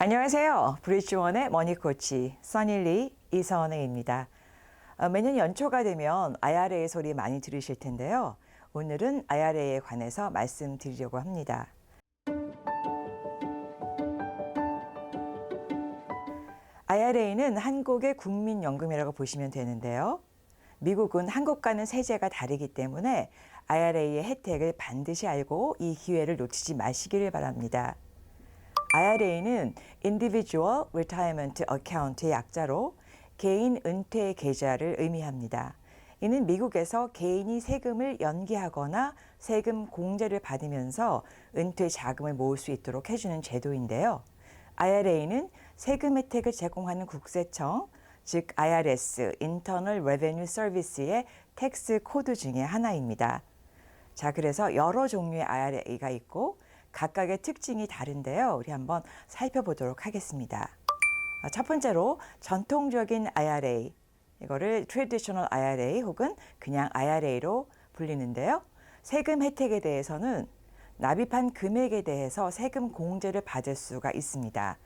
안녕하세요. 브릿지원의 머니코치 써닐리 이선혜입니다. 매년 연초가 되면 IRA 소리 많이 들으실 텐데요. 오늘은 IRA에 관해서 말씀드리려고 합니다. IRA는 한국의 국민연금이라고 보시면 되는데요. 미국은 한국과는 세제가 다르기 때문에 IRA의 혜택을 반드시 알고 이 기회를 놓치지 마시기를 바랍니다. IRA는 Individual Retirement Account의 약자로 개인 은퇴 계좌를 의미합니다. 이는 미국에서 개인이 세금을 연기하거나 세금 공제를 받으면서 은퇴 자금을 모을 수 있도록 해주는 제도인데요. IRA는 세금 혜택을 제공하는 국세청, 즉 IRS, Internal Revenue Service의 텍스 코드 중에 하나입니다. 자, 그래서 여러 종류의 IRA가 있고 각각의 특징이 다른데요. 우리 한번 살펴보도록 하겠습니다. 첫 번째로 전통적인 IRA, 이거를 Traditional IRA 혹은 그냥 IRA로 불리는데요. 세금 혜택에 대해서는 납입한 금액에 대해서 세금 공제를 받을 수가 있습니다.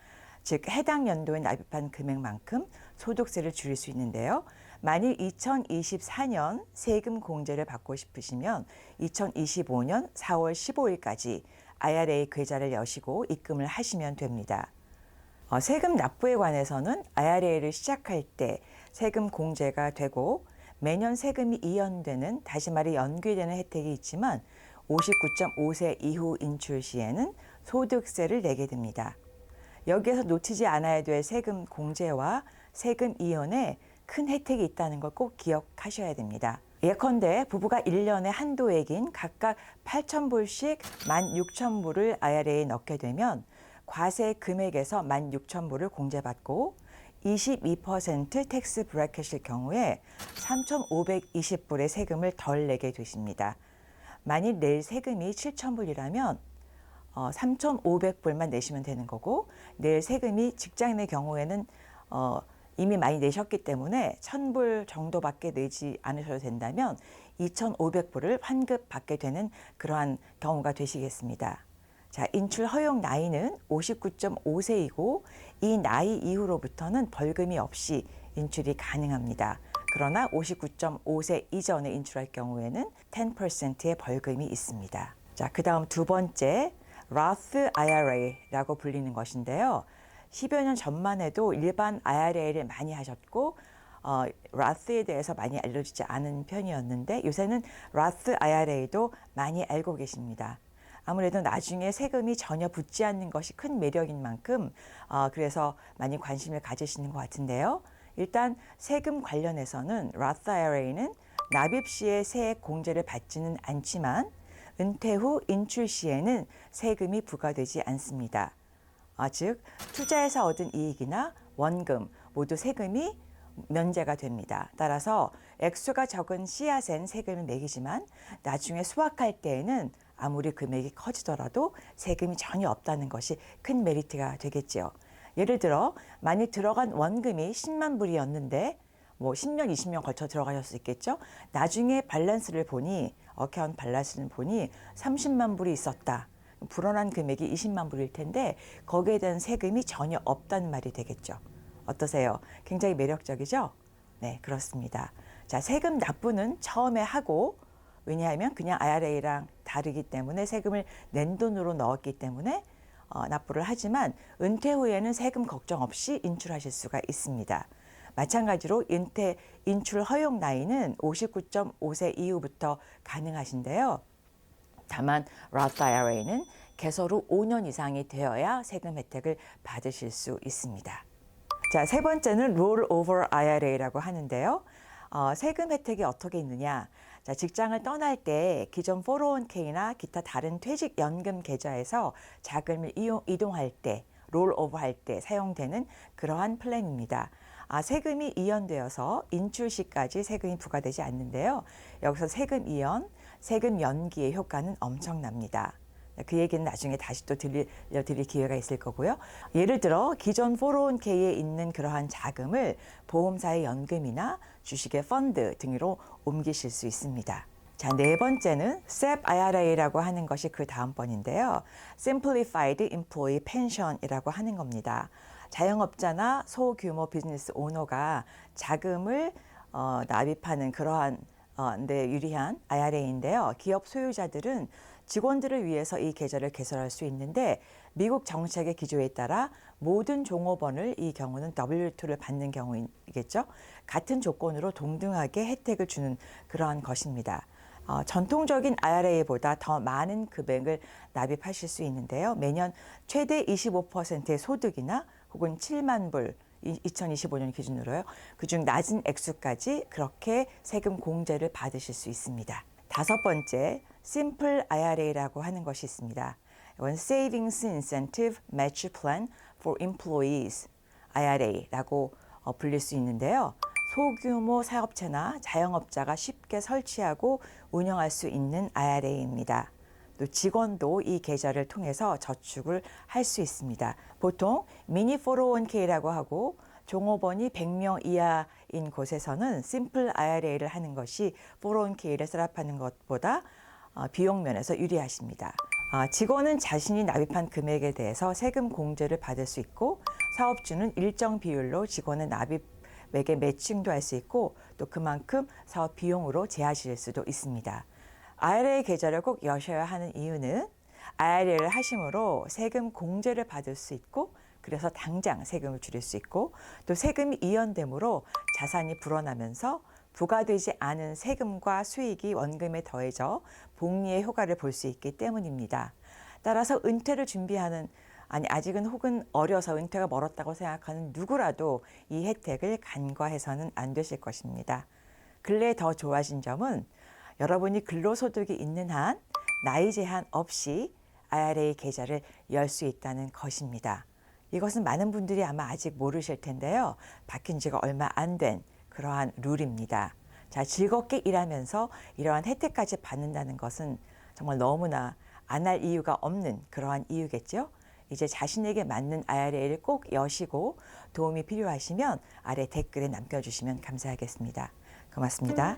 즉 해당 연도에 납입한 금액만큼 소득세를 줄일 수 있는데요. 만일 2024년 세금 공제를 받고 싶으시면 2025년 4월 15일까지 IRA 계좌를 여시고 입금을 하시면 됩니다. 세금 납부에 관해서는 IRA를 시작할 때 세금 공제가 되고 매년 세금이 이연되는, 다시 말해 연기되는 혜택이 있지만 59.5세 이후 인출 시에는 소득세를 내게 됩니다. 여기에서 놓치지 않아야 될 세금 공제와 세금 이연에 큰 혜택이 있다는 걸 꼭 기억하셔야 됩니다. 예컨대 부부가 1년에 한도액인 각각 8,000불씩 16,000불을 IRA에 넣게 되면 과세 금액에서 16,000불을 공제받고 22% 텍스 브래켓일 경우에 3,520불의 세금을 덜 내게 되십니다. 만일 낼 세금이 7,000불이라면 3,500불만 내시면 되는 거고, 낼 세금이 직장 내 경우에는 이미 많이 내셨기 때문에 1,000불 정도밖에 내지 않으셔도 된다면 2,500불을 환급받게 되는 그러한 경우가 되시겠습니다. 자, 인출 허용 나이는 59.5세이고 이 나이 이후로부터는 벌금이 없이 인출이 가능합니다. 그러나 59.5세 이전에 인출할 경우에는 10%의 벌금이 있습니다. 자, 그 다음 두 번째, Roth IRA라고 불리는 것인데요. 10여 년 전만 해도 일반 IRA를 많이 하셨고 Roth에 대해서 많이 알려지지 않은 편이었는데 요새는 Roth IRA도 많이 알고 계십니다. 아무래도 나중에 세금이 전혀 붙지 않는 것이 큰 매력인 만큼 그래서 많이 관심을 가지시는 것 같은데요. 일단 세금 관련해서는 Roth IRA는 납입 시에 세액 공제를 받지는 않지만 은퇴 후 인출 시에는 세금이 부과되지 않습니다. 즉 투자해서 얻은 이익이나 원금 모두 세금이 면제가 됩니다. 따라서 액수가 적은 씨앗엔 세금을 매기지만 나중에 수확할 때에는 아무리 금액이 커지더라도 세금이 전혀 없다는 것이 큰 메리트가 되겠죠. 예를 들어 만약 들어간 원금이 10만 불이었는데 10년, 20년 걸쳐 들어가실 수 있겠죠. 나중에 밸런스를 보니, 어카운트 밸런스를 보니 30만 불이 있었다. 불어난 금액이 20만 불일 텐데 거기에 대한 세금이 전혀 없다는 말이 되겠죠. 어떠세요? 굉장히 매력적이죠? 네, 그렇습니다. 자, 세금 납부는 처음에 하고, 왜냐하면 그냥 IRA랑 다르기 때문에 세금을 낸 돈으로 넣었기 때문에 납부를 하지만 은퇴 후에는 세금 걱정 없이 인출하실 수가 있습니다. 마찬가지로 인출 허용 나이는 59.5세 이후부터 가능하신데요. 다만 Roth IRA는 개설 후 5년 이상이 되어야 세금 혜택을 받으실 수 있습니다. 자, 세 번째는 Rollover IRA라고 하는데요. 세금 혜택이 어떻게 있느냐. 자, 직장을 떠날 때 기존 401k나 기타 다른 퇴직연금 계좌에서 자금을 이동할 때, 롤오버 할 때 사용되는 그러한 플랜입니다. 세금이 이연되어서 인출 시까지 세금이 부과되지 않는데요. 여기서 세금 이연, 세금 연기의 효과는 엄청납니다. 그 얘기는 나중에 다시 또 들려드릴 기회가 있을 거고요. 예를 들어 기존 401k에 있는 그러한 자금을 보험사의 연금이나 주식의 펀드 등으로 옮기실 수 있습니다. 자, 네 번째는 SEP IRA라고 하는 것이 그 다음번인데요. Simplified Employee Pension이라고 하는 겁니다. 자영업자나 소규모 비즈니스 오너가 자금을 납입하는 그러한 데 유리한 IRA인데요. 기업 소유자들은 직원들을 위해서 이 계좌를 개설할 수 있는데 미국 정책의 기조에 따라 모든 종업원을 이 경우는 W2를 받는 경우이겠죠. 같은 조건으로 동등하게 혜택을 주는 그러한 것입니다. 전통적인 IRA보다 더 많은 금액을 납입하실 수 있는데요. 매년 최대 25%의 소득이나 혹은 7만 불, 2025년 기준으로요. 그중 낮은 액수까지 그렇게 세금 공제를 받으실 수 있습니다. 다섯 번째, Simple IRA라고 하는 것이 있습니다. 이건 Savings Incentive Match Plan for Employees, IRA라고 불릴 수 있는데요. 소규모 사업체나 자영업자가 쉽게 설치하고 운영할 수 있는 IRA입니다. 또 직원도 이 계좌를 통해서 저축을 할 수 있습니다. 보통 미니 401k라고 하고 종업원이 100명 이하인 곳에서는 심플 IRA를 하는 것이 401k를 셋업하는 것보다 비용 면에서 유리하십니다. 직원은 자신이 납입한 금액에 대해서 세금 공제를 받을 수 있고 사업주는 일정 비율로 직원의 납입액에 매칭도 할 수 있고 또 그만큼 사업 비용으로 제하실 수도 있습니다. IRA 계좌를 꼭 여셔야 하는 이유는 IRA를 하심으로 세금 공제를 받을 수 있고 그래서 당장 세금을 줄일 수 있고 또 세금이 이연되므로 자산이 불어나면서 부과되지 않은 세금과 수익이 원금에 더해져 복리의 효과를 볼 수 있기 때문입니다. 따라서 은퇴를 준비하는 아직은 혹은 어려서 은퇴가 멀었다고 생각하는 누구라도 이 혜택을 간과해서는 안 되실 것입니다. 근래에 더 좋아진 점은 여러분이 근로소득이 있는 한 나이 제한 없이 IRA 계좌를 열 수 있다는 것입니다. 이것은 많은 분들이 아마 아직 모르실 텐데요. 바뀐 지가 얼마 안 된 그러한 룰입니다. 자, 즐겁게 일하면서 이러한 혜택까지 받는다는 것은 정말 너무나 안 할 이유가 없는 그러한 이유겠죠. 이제 자신에게 맞는 IRA를 꼭 여시고 도움이 필요하시면 아래 댓글에 남겨주시면 감사하겠습니다. 고맙습니다.